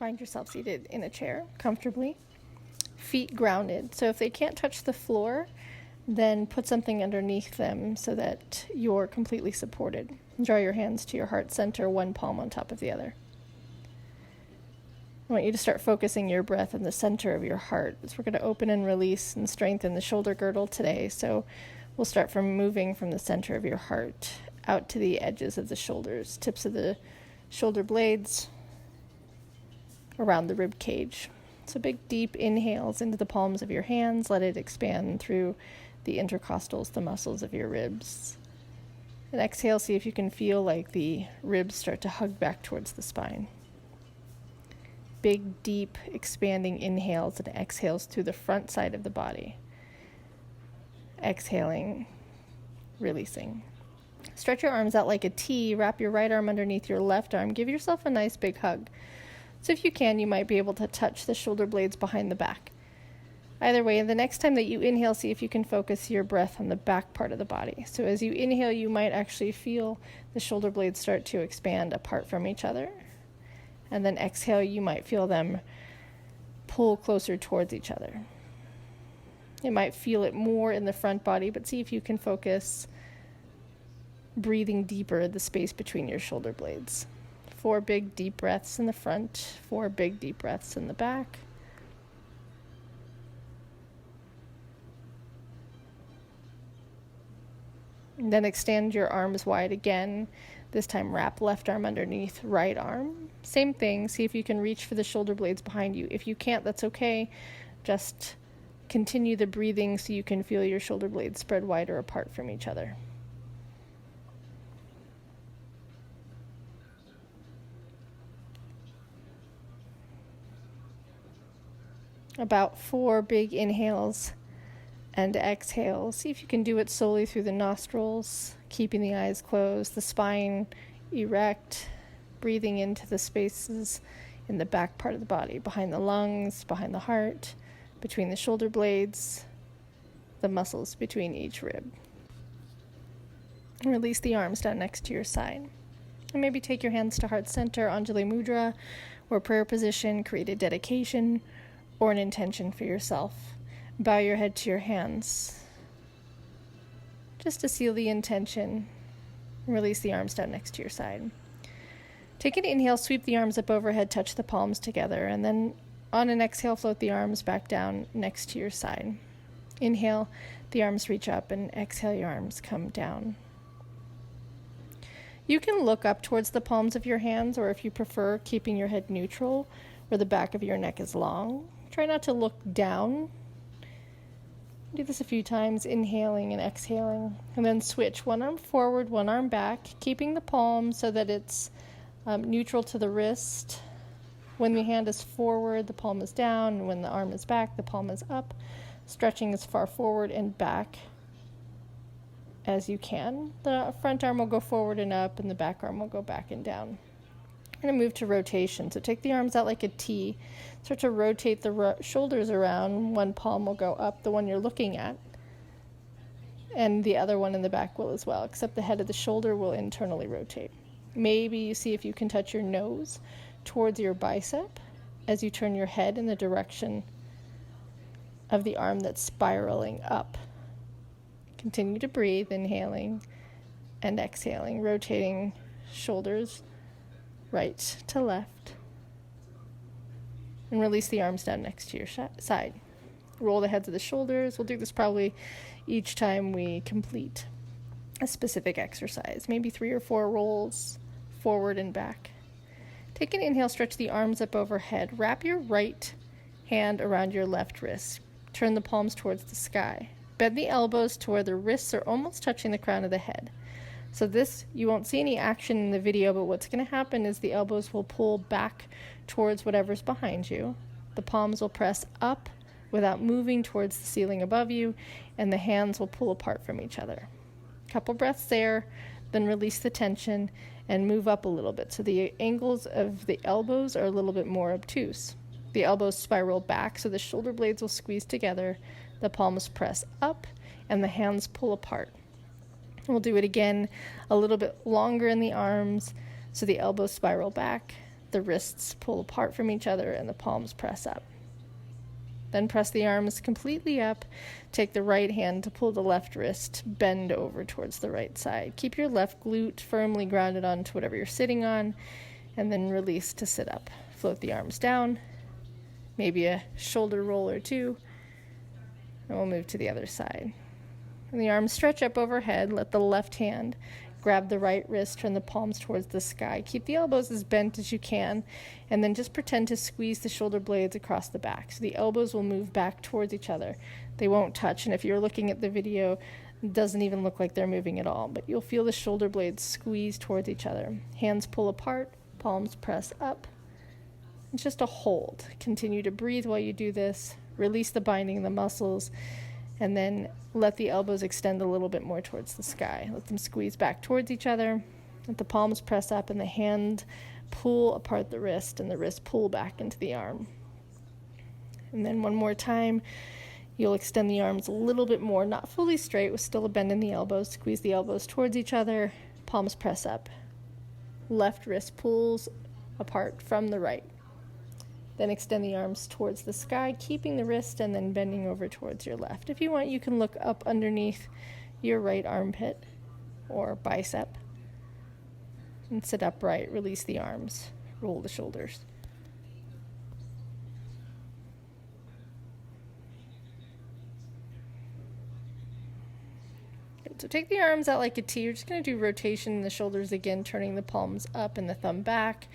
Find yourself seated in a chair comfortably, feet grounded. So if they can't touch the floor, then put something underneath them so that you're completely supported. Draw your hands to your heart center, one palm on top of the other. I want you to start focusing your breath in the center of your heart. So we're going to open and release and strengthen the shoulder girdle today. So we'll start from moving from the center of your heart out to the edges of the shoulders, tips of the shoulder blades, around the rib cage. So big, deep inhales into the palms of your hands. Let it expand through the intercostals, the muscles of your ribs. And exhale, see if you can feel like the ribs start to hug back towards the spine. Big, deep, expanding inhales and exhales through the front side of the body. Exhaling, releasing. Stretch your arms out like a T. Wrap your right arm underneath your left arm. Give yourself a nice big hug. So if you can, you might be able to touch the shoulder blades behind the back. Either way, the next time that you inhale, see if you can focus your breath on the back part of the body. So as you inhale, you might actually feel the shoulder blades start to expand apart from each other. And then exhale, you might feel them pull closer towards each other. You might feel it more in the front body, but see if you can focus breathing deeper the space between your shoulder blades. 4 big deep breaths in the front, 4 big deep breaths in the back. And then extend your arms wide again. This time wrap left arm underneath right arm. Same thing, see if you can reach for the shoulder blades behind you. If you can't, that's okay. Just continue the breathing so you can feel your shoulder blades spread wider apart from each other. About 4 big inhales and exhales. See if you can do it solely through the nostrils, keeping the eyes closed, the spine erect, breathing into the spaces in the back part of the body, behind the lungs, behind the heart, between the shoulder blades, the muscles between each rib. And release the arms down next to your side. And maybe take your hands to heart center, Anjali Mudra, or prayer position, create a dedication or an intention for yourself. Bow your head to your hands, just to seal the intention. Release the arms down next to your side. Take an inhale, sweep the arms up overhead, touch the palms together, and then on an exhale, float the arms back down next to your side. Inhale, the arms reach up, and exhale, your arms come down. You can look up towards the palms of your hands, or if you prefer, keeping your head neutral, where the back of your neck is long. Try not to look down. Do this a few times, inhaling and exhaling, and then switch one arm forward, one arm back, keeping the palm so that it's neutral to the wrist. When the hand is forward, the palm is down, and when the arm is back, the palm is up, stretching as far forward and back as you can. The front arm will go forward and up, and the back arm will go back and down. I'm going to move to rotation. So take the arms out like a T. Start to rotate the shoulders around. One palm will go up, the one you're looking at, and the other one in the back will as well, except the head of the shoulder will internally rotate. Maybe you see if you can touch your nose towards your bicep as you turn your head in the direction of the arm that's spiraling up. Continue to breathe, inhaling and exhaling, rotating shoulders right to left. And release the arms down next to your side. Roll the heads of the shoulders. We'll do this probably each time we complete a specific exercise. Maybe 3 or 4 rolls forward and back. Take an inhale, stretch the arms up overhead. Wrap your right hand around your left wrist. Turn the palms towards the sky. Bend the elbows to where the wrists are almost touching the crown of the head. So this, you won't see any action in the video, but what's going to happen is the elbows will pull back towards whatever's behind you. The palms will press up without moving towards the ceiling above you, and the hands will pull apart from each other. Couple breaths there, then release the tension and move up a little bit. So the angles of the elbows are a little bit more obtuse. The elbows spiral back, so the shoulder blades will squeeze together, the palms press up, and the hands pull apart. We'll do it again a little bit longer in the arms, so the elbows spiral back, the wrists pull apart from each other and the palms press up. Then press the arms completely up. Take the right hand to pull the left wrist, bend over towards the right side. Keep your left glute firmly grounded onto whatever you're sitting on, and then release to sit up. Float the arms down, maybe a shoulder roll or two, and we'll move to the other side. And the arms stretch up overhead. Let the left hand grab the right wrist, turn the palms towards the sky. Keep the elbows as bent as you can, and then just pretend to squeeze the shoulder blades across the back. So the elbows will move back towards each other. They won't touch, and if you're looking at the video, it doesn't even look like they're moving at all, but you'll feel the shoulder blades squeeze towards each other. Hands pull apart, palms press up. It's just a hold. Continue to breathe while you do this. Release the binding of the muscles, and then let the elbows extend a little bit more towards the sky. Let them squeeze back towards each other. Let the palms press up and the hand pull apart the wrist and the wrist pull back into the arm. And then one more time, you'll extend the arms a little bit more, not fully straight, with still a bend in the elbows. Squeeze the elbows towards each other. Palms press up. Left wrist pulls apart from the right. Then extend the arms towards the sky, keeping the wrist and then bending over towards your left. If you want, you can look up underneath your right armpit or bicep and sit upright. Release the arms, roll the shoulders. Good. So take the arms out like a T. You're just going to do rotation in the shoulders again, turning the palms up and the thumb back.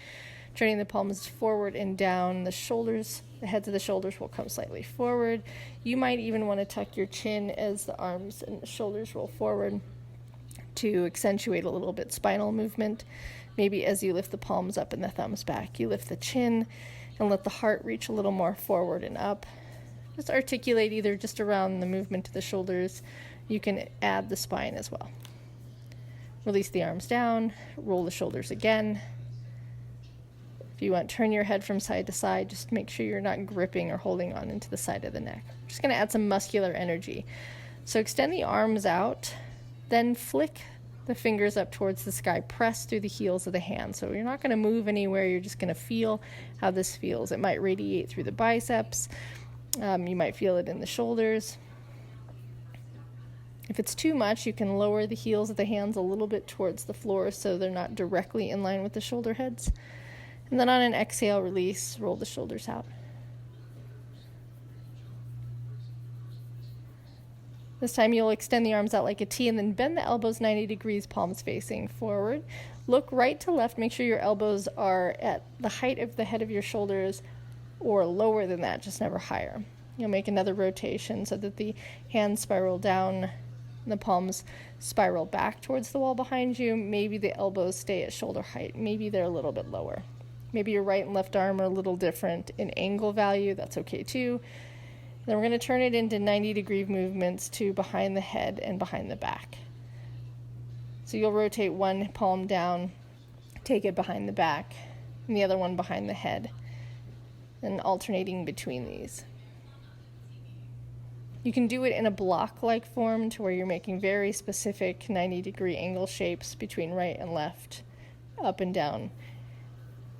Turning the palms forward and down. The shoulders, the heads of the shoulders will come slightly forward. You might even want to tuck your chin as the arms and the shoulders roll forward to accentuate a little bit spinal movement. Maybe as you lift the palms up and the thumbs back, you lift the chin and let the heart reach a little more forward and up. Just articulate either just around the movement of the shoulders. You can add the spine as well. Release the arms down, roll the shoulders again. If you want, turn your head from side to side. Just make sure you're not gripping or holding on into the side of the neck. I'm just going to add some muscular energy. So extend the arms out, then flick the fingers up towards the sky. Press through the heels of the hands. So you're not going to move anywhere. You're just going to feel how this feels. It might radiate through the biceps. You might feel it in the shoulders. If it's too much, you can lower the heels of the hands a little bit towards the floor so they're not directly in line with the shoulder heads. And then on an exhale, release, roll the shoulders out. This time you'll extend the arms out like a T and then bend the elbows 90 degrees, palms facing forward. Look right to left. Make sure your elbows are at the height of the head of your shoulders or lower than that, just never higher. You'll make another rotation so that the hands spiral down and the palms spiral back towards the wall behind you. Maybe the elbows stay at shoulder height. Maybe they're a little bit lower. Maybe your right and left arm are a little different in angle value. That's okay too. Then we're going to turn it into 90-degree movements to behind the head and behind the back. So you'll rotate one palm down, take it behind the back, and the other one behind the head, and alternating between these. You can do it in a block-like form to where you're making very specific 90-degree angle shapes between right and left, up and down,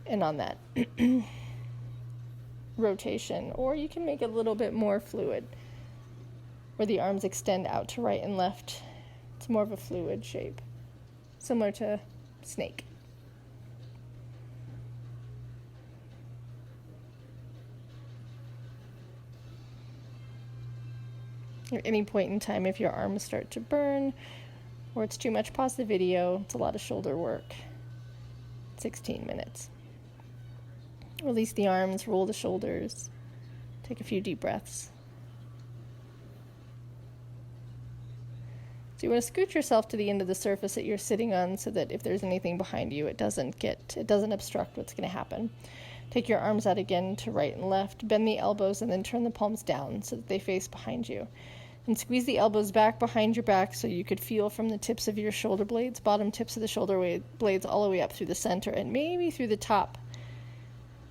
and on that rotation. Or you can make it a little bit more fluid, where the arms extend out to right and left. It's more of a fluid shape, similar to snake. At any point in time, if your arms start to burn or it's too much, pause the video. It's a lot of shoulder work. 16 minutes. Release the arms, roll the shoulders. Take a few deep breaths. So you want to scoot yourself to the end of the surface that you're sitting on so that if there's anything behind you, it doesn't obstruct what's going to happen. Take your arms out again to right and left. Bend the elbows and then turn the palms down so that they face behind you. And squeeze the elbows back behind your back so you could feel from the tips of your shoulder blades, bottom tips of the shoulder blades all the way up through the center and maybe through the top.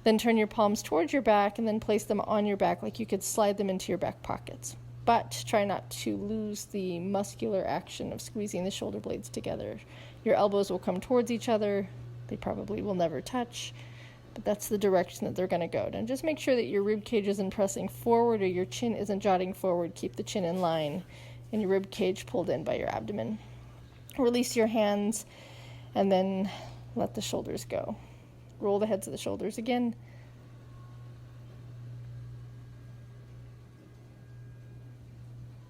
Then turn your palms towards your back and then place them on your back like you could slide them into your back pockets. But try not to lose the muscular action of squeezing the shoulder blades together. Your elbows will come towards each other. They probably will never touch. but that's the direction that they're going to go. And just make sure that your rib cage isn't pressing forward or your chin isn't jutting forward. Keep the chin in line and your rib cage pulled in by your abdomen. Release your hands and then let the shoulders go. Roll the heads of the shoulders again.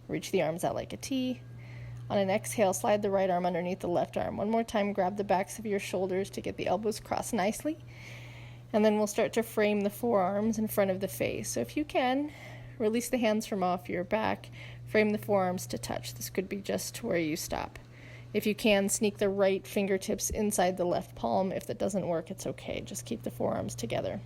Reach the arms out like a T. On an exhale, slide the right arm underneath the left arm. One more time, grab the backs of your shoulders to get the elbows crossed nicely. And then we'll start to frame the forearms in front of the face. So if you can, release the hands from off your back, frame the forearms to touch. This could be just to where you stop. If you can, sneak the right fingertips inside the left palm. If that doesn't work, it's okay. Just keep the forearms together.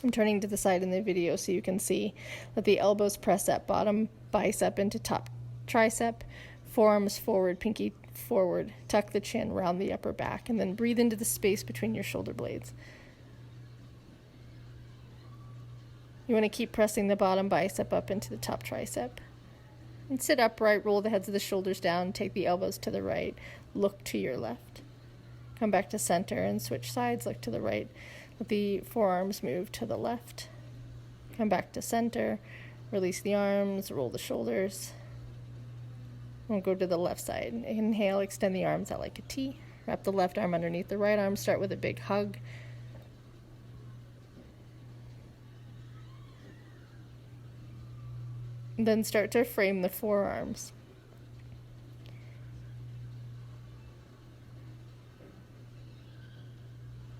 I'm turning to the side in the video so you can see that the elbows press that bottom bicep into top tricep, forearms forward, pinky forward, tuck the chin, round the upper back, and then breathe into the space between your shoulder blades. You want to keep pressing the bottom bicep up into the top tricep. And sit upright, roll the heads of the shoulders down, take the elbows to the right, look to your left. Come back to center and switch sides, look to the right. Let the forearms move to the left. Come back to center, release the arms, roll the shoulders. We'll go to the left side. Inhale, extend the arms out like a T. Wrap the left arm underneath the right arm. Start with a big hug. And then start to frame the forearms.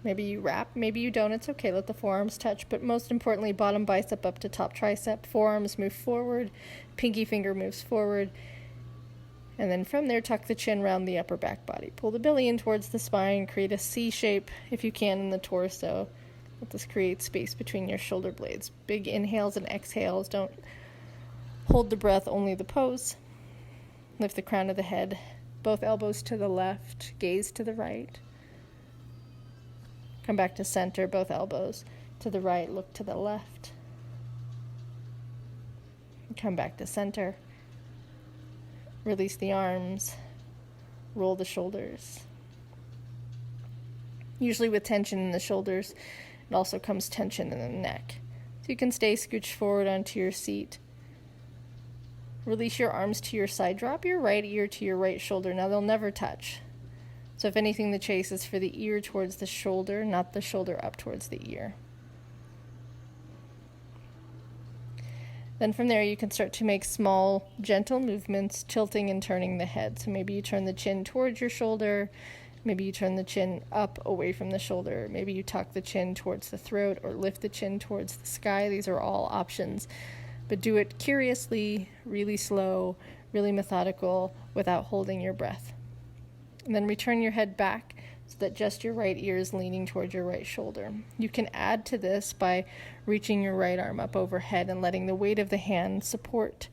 Maybe you wrap, maybe you don't, it's okay, let the forearms touch, but most importantly, bottom bicep up to top tricep, forearms move forward, pinky finger moves forward, and then from there, tuck the chin round the upper back body. Pull the belly in towards the spine, create a C shape if you can in the torso. Let this create space between your shoulder blades. Big inhales and exhales, don't hold the breath, only the pose. Lift the crown of the head, both elbows to the left, gaze to the right. Come back to center, both elbows to the right, look to the left. Come back to center. Release the arms, roll the shoulders. Usually with tension in the shoulders, it also comes tension in the neck. So you can stay scooched forward onto your seat. Release your arms to your side. Drop your right ear to your right shoulder. Now they'll never touch. So if anything, the chase is for the ear towards the shoulder, not the shoulder up towards the ear. Then from there, you can start to make small, gentle movements, tilting and turning the head. So maybe you turn the chin towards your shoulder. Maybe you turn the chin up away from the shoulder. Maybe you tuck the chin towards the throat or lift the chin towards the sky. These are all options. But do it curiously, really slow, really methodical, without holding your breath. And then return your head back so that just your right ear is leaning towards your right shoulder. You can add to this by reaching your right arm up overhead and letting the weight of the hand support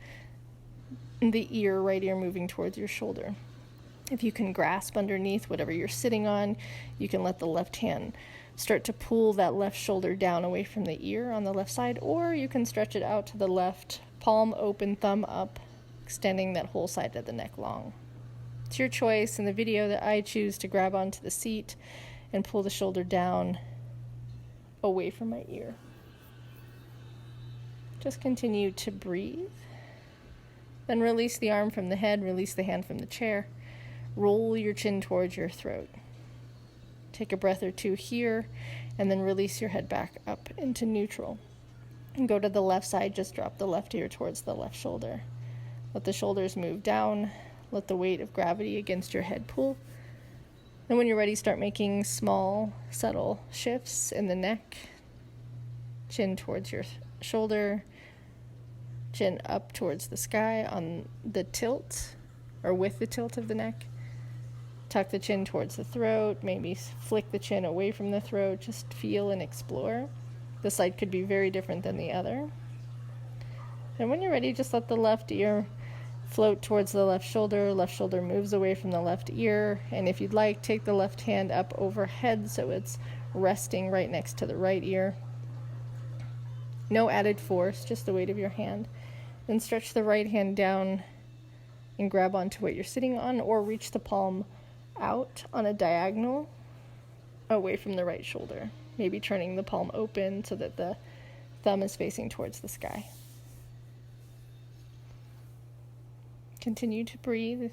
the ear, right ear moving towards your shoulder. If you can grasp underneath whatever you're sitting on, you can let the left hand start to pull that left shoulder down away from the ear on the left side, or you can stretch it out to the left, palm open, thumb up, extending that whole side of the neck long. It's your choice. In the video that I choose to grab onto the seat and pull the shoulder down away from my ear. Just continue to breathe. Then release the arm from the head, release the hand from the chair. Roll your chin towards your throat. Take a breath or two here, and then release your head back up into neutral. And go to the left side, just drop the left ear towards the left shoulder. Let the shoulders move down. Let the weight of gravity against your head pull. And when you're ready, start making small, subtle shifts in the neck. Chin towards your shoulder. Chin up towards the sky on the tilt, or with the tilt of the neck. Tuck the chin towards the throat. Maybe flick the chin away from the throat. Just feel and explore. The side could be very different than the other. And when you're ready, just let the left ear float towards the left shoulder moves away from the left ear, and if you'd like, take the left hand up overhead so it's resting right next to the right ear. No added force, just the weight of your hand. Then stretch the right hand down and grab onto what you're sitting on, or reach the palm out on a diagonal away from the right shoulder. maybe turning the palm open so that the thumb is facing towards the sky. Continue to breathe.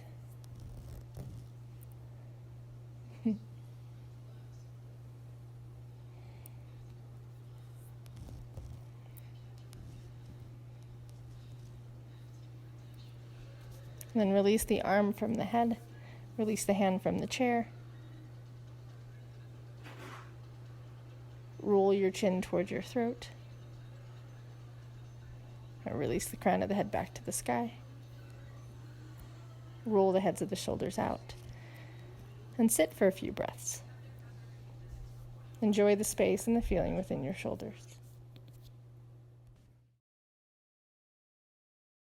Then release the arm from the head. Release the hand from the chair. Roll your chin towards your throat. Or release the crown of the head back to the sky. Roll the heads of the shoulders out. And sit for a few breaths. Enjoy the space and the feeling within your shoulders.